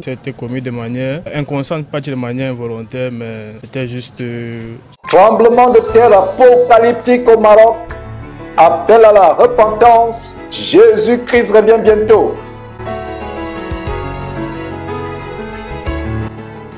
C'était commis de manière inconsciente, pas de manière involontaire, mais c'était juste... Tremblement de terre apocalyptique au Maroc. Appel à la repentance. Jésus-Christ revient bientôt.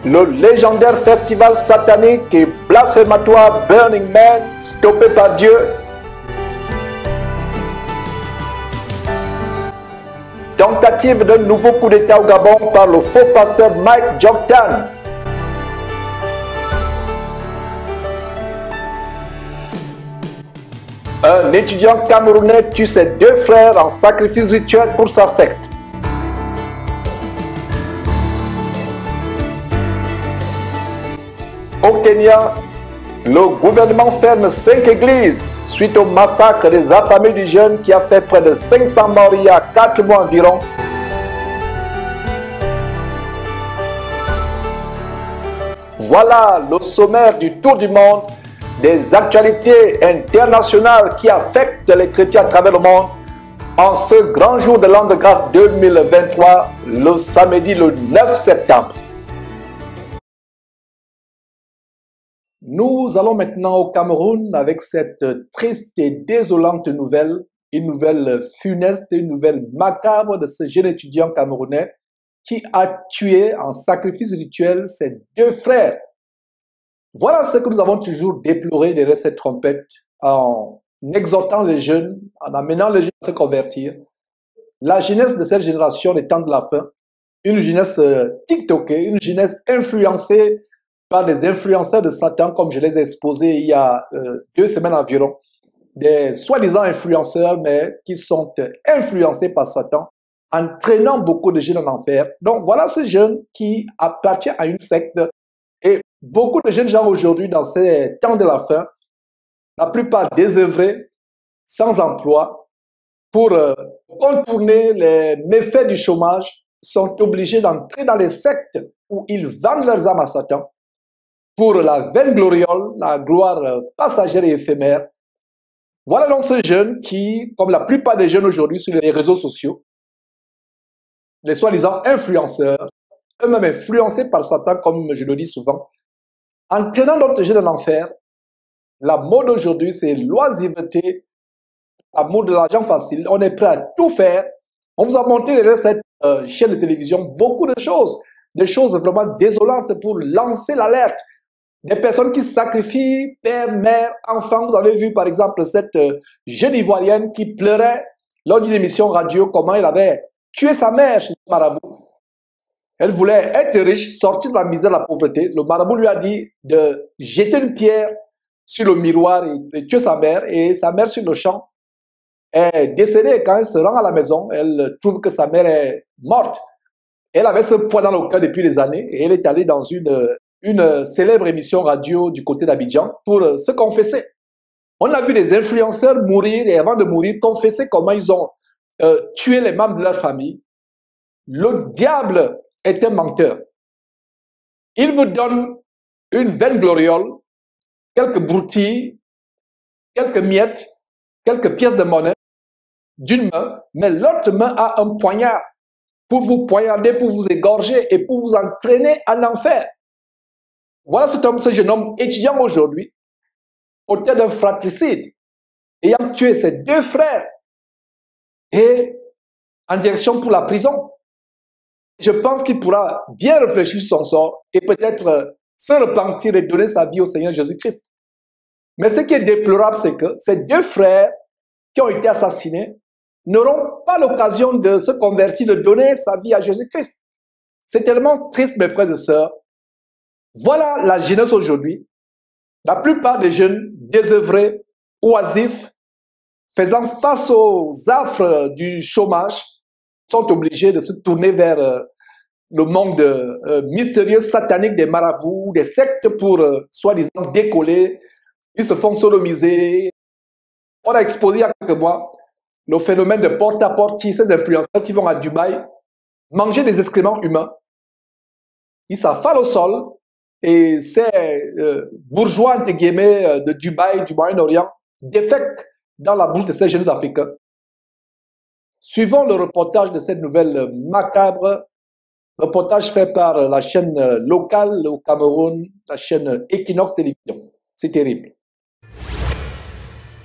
Le légendaire festival satanique et blasphématoire Burning Man, stoppé par Dieu. Tentative d'un nouveau coup d'État au Gabon par le faux pasteur Mike Joktan. Un étudiant camerounais tue ses deux frères en sacrifice rituel pour sa secte. Au Kenya, le gouvernement ferme 5 églises suite au massacre des affamés du jeûne qui a fait près de 500 morts il y a 4 mois environ. Voilà le sommaire du tour du monde des actualités internationales qui affectent les chrétiens à travers le monde en ce grand jour de l'an de grâce 2023, le samedi le 9 septembre. Nous allons maintenant au Cameroun avec cette triste et désolante nouvelle, une nouvelle funeste, une nouvelle macabre de ce jeune étudiant camerounais qui a tué en sacrifice rituel ses deux frères. Voilà ce que nous avons toujours déploré derrière cette trompette en exhortant les jeunes, en amenant les jeunes à se convertir. La jeunesse de cette génération des temps de la fin, une jeunesse TikTokée, une jeunesse influencée par des influenceurs de Satan, comme je les ai exposés il y a 2 semaines environ, des soi-disant influenceurs, mais qui sont influencés par Satan, entraînant beaucoup de jeunes en enfer. Donc voilà ce jeune qui appartient à une secte. Et beaucoup de jeunes gens aujourd'hui, dans ces temps de la fin, la plupart désœuvrés, sans emploi, pour contourner les méfaits du chômage, sont obligés d'entrer dans les sectes où ils vendent leurs âmes à Satan pour la vaine gloriole, la gloire passagère et éphémère. Voilà donc ce jeune qui, comme la plupart des jeunes aujourd'hui sur les réseaux sociaux, les soi-disant influenceurs, eux-mêmes influencés par Satan, comme je le dis souvent, entraînant d'autres jeunes en enfer. La mode aujourd'hui, c'est l'oisiveté, l'amour de l'argent facile. On est prêt à tout faire. On vous a montré derrière cette chaîne de télévision beaucoup de choses, des choses vraiment désolantes pour lancer l'alerte. Des personnes qui sacrifient père, mère, enfant. Vous avez vu par exemple cette jeune Ivoirienne qui pleurait lors d'une émission radio comment elle avait tué sa mère chez le marabout. Elle voulait être riche, sortir de la misère, de la pauvreté. Le marabout lui a dit de jeter une pierre sur le miroir et de tuer sa mère. Et sa mère sur le champ est décédée. Quand elle se rend à la maison, elle trouve que sa mère est morte. Elle avait ce poids dans le cœur depuis des années et elle est allée dans une célèbre émission radio du côté d'Abidjan pour se confesser. On a vu des influenceurs mourir et avant de mourir, confesser comment ils ont tué les membres de leur famille. Le diable est un menteur. Il vous donne une vaine gloriole, quelques broutilles, quelques miettes, quelques pièces de monnaie d'une main, mais l'autre main a un poignard pour vous poignarder, pour vous égorger et pour vous entraîner en enfer. Voilà ce jeune homme étudiant aujourd'hui, auteur d'un fratricide, ayant tué ses deux frères et en direction pour la prison. Je pense qu'il pourra bien réfléchir sur son sort et peut-être se repentir et donner sa vie au Seigneur Jésus-Christ. Mais ce qui est déplorable, c'est que ces deux frères qui ont été assassinés n'auront pas l'occasion de se convertir, de donner sa vie à Jésus-Christ. C'est tellement triste, mes frères et sœurs. Voilà la jeunesse aujourd'hui. La plupart des jeunes désœuvrés, oisifs, faisant face aux affres du chômage, sont obligés de se tourner vers le monde mystérieux, satanique des marabouts, des sectes pour soi-disant décoller. Ils se font sodomiser. On a exposé il y a quelques mois le phénomène de porte-à-porte, ces influenceurs qui vont à Dubaï manger des excréments humains. Ils s'affalent au sol et ces bourgeois, entre guillemets, de Dubaï, du Moyen-Orient, défèquent dans la bouche de ces jeunes Africains. Suivons le reportage de cette nouvelle macabre. Reportage fait par la chaîne locale au Cameroun, la chaîne Equinox Télévision. C'est terrible.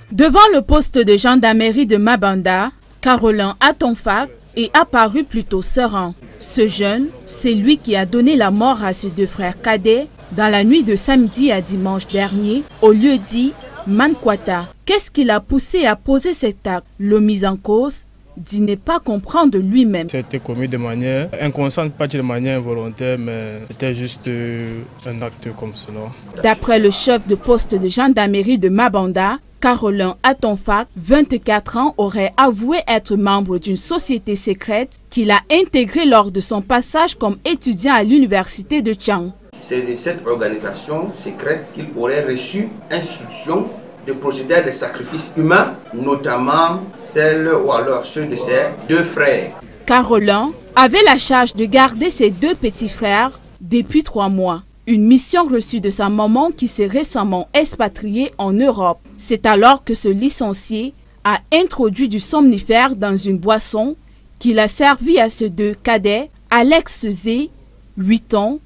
Devant le poste de gendarmerie de Mabanda, Carolin Atonfak est apparu plutôt serein. Ce jeune, c'est lui qui a donné la mort à ses deux frères cadets dans la nuit de samedi à dimanche dernier au lieu dit Mankwata. Qu'est-ce qui l'a poussé à poser cet acte? Le mis en cause dit ne pas comprendre lui-même. C'était commis de manière inconsciente, pas de manière involontaire, mais c'était juste un acte comme cela. D'après le chef de poste de gendarmerie de Mabanda, Carolin Atonfak, 24 ans, aurait avoué être membre d'une société secrète qu'il a intégrée lors de son passage comme étudiant à l'université de Tchang. C'est de cette organisation secrète qu'il aurait reçu instruction de procéder à des sacrifices humains, notamment celles ou alors ceux de ses deux frères. Carolin avait la charge de garder ses deux petits frères depuis 3 mois. Une mission reçue de sa maman qui s'est récemment expatriée en Europe. C'est alors que ce licencié a introduit du somnifère dans une boisson qu'il a servi à ses deux cadets, Alex Zé, 8 ans,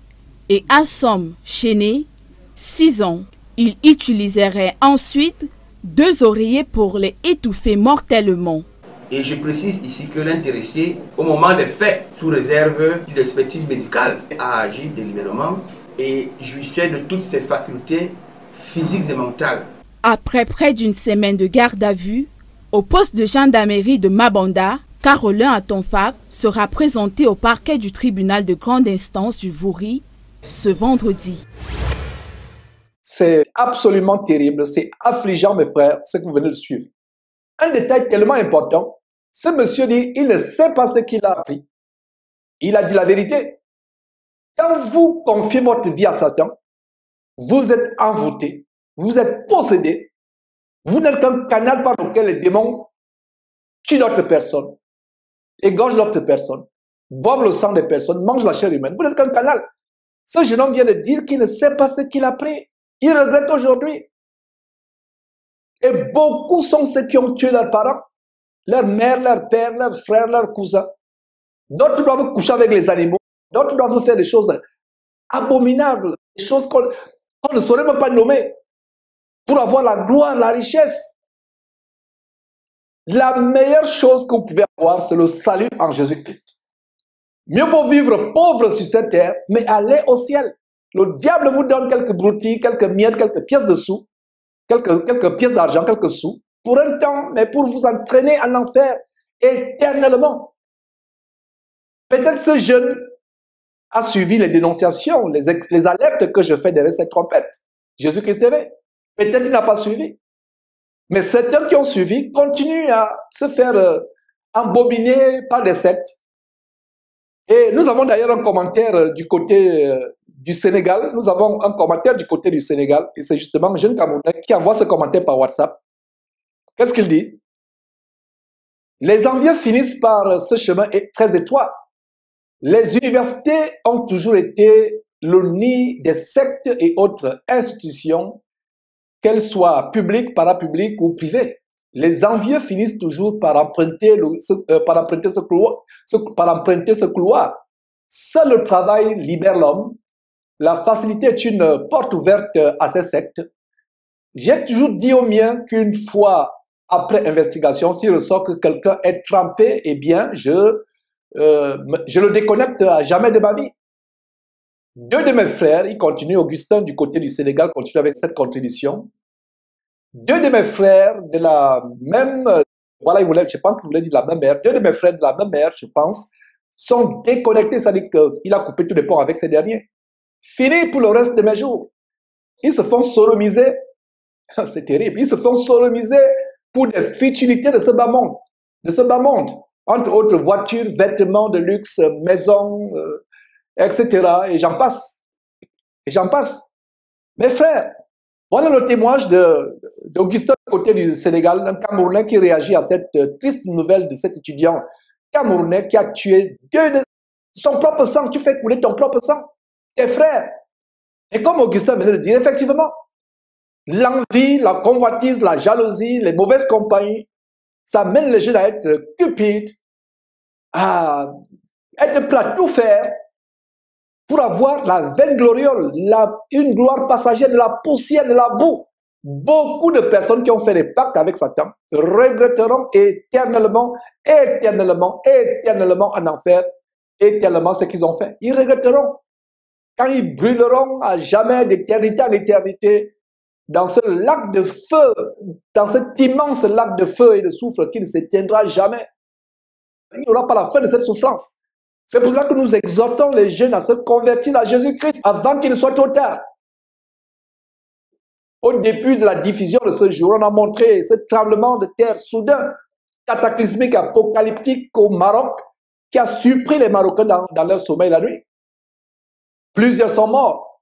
et Assom Chéné, 6 ans. Il utiliserait ensuite 2 oreillers pour les étouffer mortellement. Et je précise ici que l'intéressé, au moment des faits, sous réserve d'une expertise médicale, a agi délibérément et jouissait de toutes ses facultés physiques et mentales. Après près d'une semaine de garde à vue, au poste de gendarmerie de Mabanda, Carolin Atonfak sera présenté au parquet du tribunal de grande instance du Vouri ce vendredi. C'est absolument terrible, c'est affligeant mes frères, ce que vous venez de suivre. Un détail tellement important, ce monsieur dit, il ne sait pas ce qu'il a appris. Il a dit la vérité. Quand vous confiez votre vie à Satan, vous êtes envoûté, vous êtes possédé, vous n'êtes qu'un canal par lequel les démons tuent d'autres personnes, égorgent d'autres personnes, boivent le sang des personnes, mangent la chair humaine. Vous n'êtes qu'un canal. Ce jeune homme vient de dire qu'il ne sait pas ce qu'il a appris. Il regrette aujourd'hui. Et beaucoup sont ceux qui ont tué leurs parents, leur mère, leur père, leurs frères, leurs cousins. D'autres doivent coucher avec les animaux. D'autres doivent faire des choses abominables, des choses qu'on ne saurait même pas nommer, pour avoir la gloire, la richesse. La meilleure chose que vous pouvez avoir, c'est le salut en Jésus-Christ. Mieux vaut vivre pauvre sur cette terre, mais aller au ciel. Le diable vous donne quelques broutilles, quelques miettes, quelques pièces de sous, quelques pièces d'argent, quelques sous, pour un temps, mais pour vous entraîner en enfer éternellement. Peut-être ce jeune a suivi les dénonciations, les alertes que je fais derrière cette trompette. Jésus-Christ TV. Peut-être qu'il n'a pas suivi. Mais certains qui ont suivi continuent à se faire embobiner par des sectes. Et nous avons d'ailleurs un commentaire du côté du Sénégal. Nous avons un commentaire du côté du Sénégal. Et c'est justement un jeune Camerounais qui envoie ce commentaire par WhatsApp. Qu'est-ce qu'il dit? Les envieux finissent par ce chemin très étroit. Les universités ont toujours été le nid des sectes et autres institutions, qu'elles soient publiques, parapubliques ou privées. Les envieux finissent toujours par emprunter ce couloir. Seul le travail libère l'homme. La facilité est une porte ouverte à ces sectes. J'ai toujours dit aux miens qu'une fois après investigation, s'il ressort que quelqu'un est trempé, eh bien, je le déconnecte à jamais de ma vie. 2 de mes frères, ils continuent, Augustin du côté du Sénégal continue avec cette contribution. 2 de mes frères de la même, voilà, je pense qu'il voulait dire de la même mère, 2 de mes frères de la même mère, je pense, sont déconnectés, c'est-à-dire qu'il a coupé tous les ponts avec ces derniers. Fini pour le reste de mes jours. Ils se font sodomiser, c'est terrible, ils se font sodomiser pour des futilités de ce bas monde, entre autres voitures, vêtements de luxe, maisons, etc. Et j'en passe. Et j'en passe. Mes frères, voilà le témoignage d'Augustin côté du Sénégal, un Camerounais qui réagit à cette triste nouvelle de cet étudiant Camerounais qui a tué son propre sang. Tu fais couler ton propre sang, tes frères. Et comme Augustin venait de dire, effectivement, l'envie, la convoitise, la jalousie, les mauvaises compagnies, ça mène les jeunes à être cupides, à être prêt à tout faire pour avoir la vaine gloriole, une gloire passagère de la poussière, de la boue. Beaucoup de personnes qui ont fait des pactes avec Satan regretteront éternellement, éternellement, éternellement en enfer, éternellement ce qu'ils ont fait. Ils regretteront quand ils brûleront à jamais, d'éternité en éternité, dans ce lac de feu, dans cet immense lac de feu et de soufre qui ne s'éteindra jamais. Il n'y aura pas la fin de cette souffrance. C'est pour cela que nous exhortons les jeunes à se convertir à Jésus-Christ avant qu'il ne soit trop tard. Au début de la diffusion de ce jour, on a montré ce tremblement de terre soudain, cataclysmique, apocalyptique au Maroc, qui a surpris les Marocains dans leur sommeil la nuit. Plusieurs sont morts.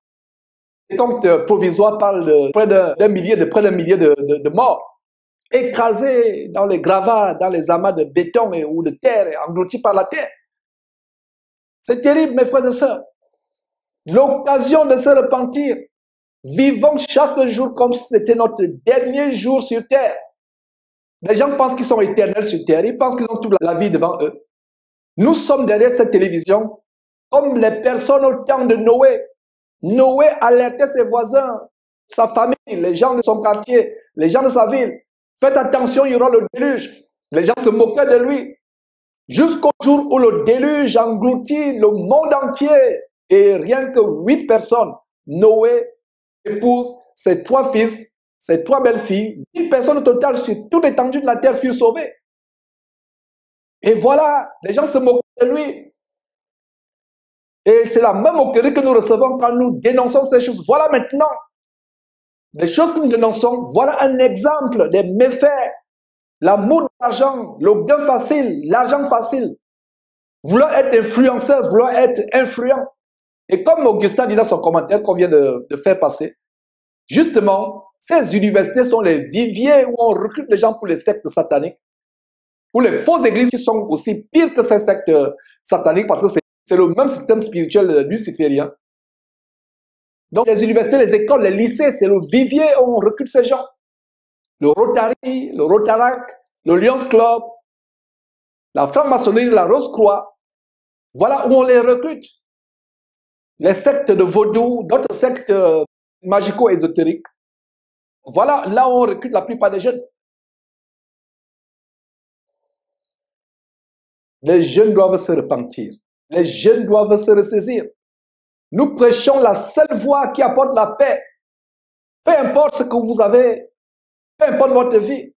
Les comptes provisoires parlent de près d'un millier de morts, écrasés dans les gravats, dans les amas de béton ou de terre, engloutis par la terre. C'est terrible, mes frères et sœurs. L'occasion de se repentir. Vivons chaque jour comme si c'était notre dernier jour sur terre. Les gens pensent qu'ils sont éternels sur terre. Ils pensent qu'ils ont toute la vie devant eux. Nous sommes derrière cette télévision comme les personnes au temps de Noé. Noé alertait ses voisins, sa famille, les gens de son quartier, les gens de sa ville. Faites attention, il y aura le déluge. Les gens se moquaient de lui. Jusqu'au jour où le déluge engloutit le monde entier. Et rien que 8 personnes, Noé épouse, ses 3 fils, ses 3 belles-filles, 10 personnes au total sur toute l'étendue de la terre furent sauvées. Et voilà, les gens se moquent de lui. Et c'est la même moquerie que nous recevons quand nous dénonçons ces choses. Voilà maintenant, les choses que nous dénonçons, voilà un exemple des méfaits. L'amour de l'argent, le gain facile, l'argent facile. Vouloir être influenceur, vouloir être influent. Et comme Augustin dit dans son commentaire qu'on vient de faire passer, justement, ces universités sont les viviers où on recrute les gens pour les sectes sataniques, pour les fausses églises qui sont aussi pires que ces sectes sataniques parce que c'est le même système spirituel luciférien. Donc les universités, les écoles, les lycées, c'est le vivier où on recrute ces gens. Le Rotary, le Rotarac, le Lions Club, la franc-maçonnerie, la Rose-Croix, voilà où on les recrute. Les sectes de vaudou, d'autres sectes magico-ésotériques, voilà là où on recrute la plupart des jeunes. Les jeunes doivent se repentir. Les jeunes doivent se ressaisir. Nous prêchons la seule voie qui apporte la paix. Peu importe ce que vous avez, peu importe votre vie.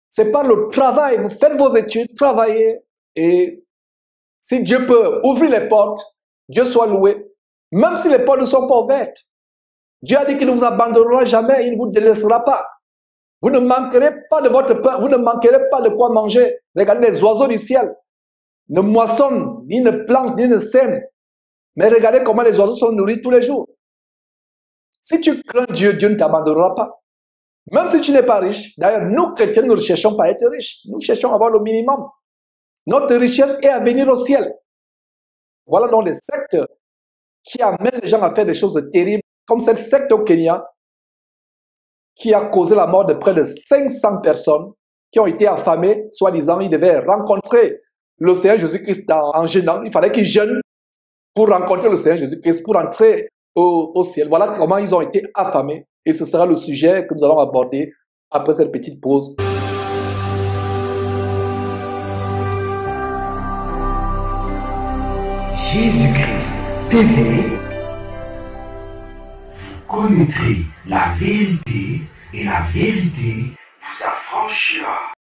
C'est par le travail. Vous faites vos études, travaillez. Et si Dieu peut ouvrir les portes, Dieu soit loué. Même si les portes ne sont pas ouvertes. Dieu a dit qu'il ne vous abandonnera jamais, il ne vous délaissera pas. Vous ne manquerez pas de votre pain, vous ne manquerez pas de quoi manger. Regardez les oiseaux du ciel. Ne moissonnent, ni ne plantent, ni ne sèment. Mais regardez comment les oiseaux sont nourris tous les jours. Si tu crains Dieu, Dieu ne t'abandonnera pas. Même si tu n'es pas riche. D'ailleurs, nous, chrétiens, nous ne cherchons pas à être riches. Nous cherchons à avoir le minimum. Notre richesse est à venir au ciel. Voilà donc les sectes qui amènent les gens à faire des choses terribles, comme cette secte au Kenya, qui a causé la mort de près de 500 personnes qui ont été affamées, soi-disant, ils devaient rencontrer le Seigneur Jésus-Christ en jeûnant. Il fallait qu'ils jeûnent pour rencontrer le Seigneur Jésus-Christ, pour entrer au ciel. Voilà comment ils ont été affamés. Et ce sera le sujet que nous allons aborder après cette petite pause. Jésus-Christ TV, vous connaîtrez la vérité et la vérité vous affranchira.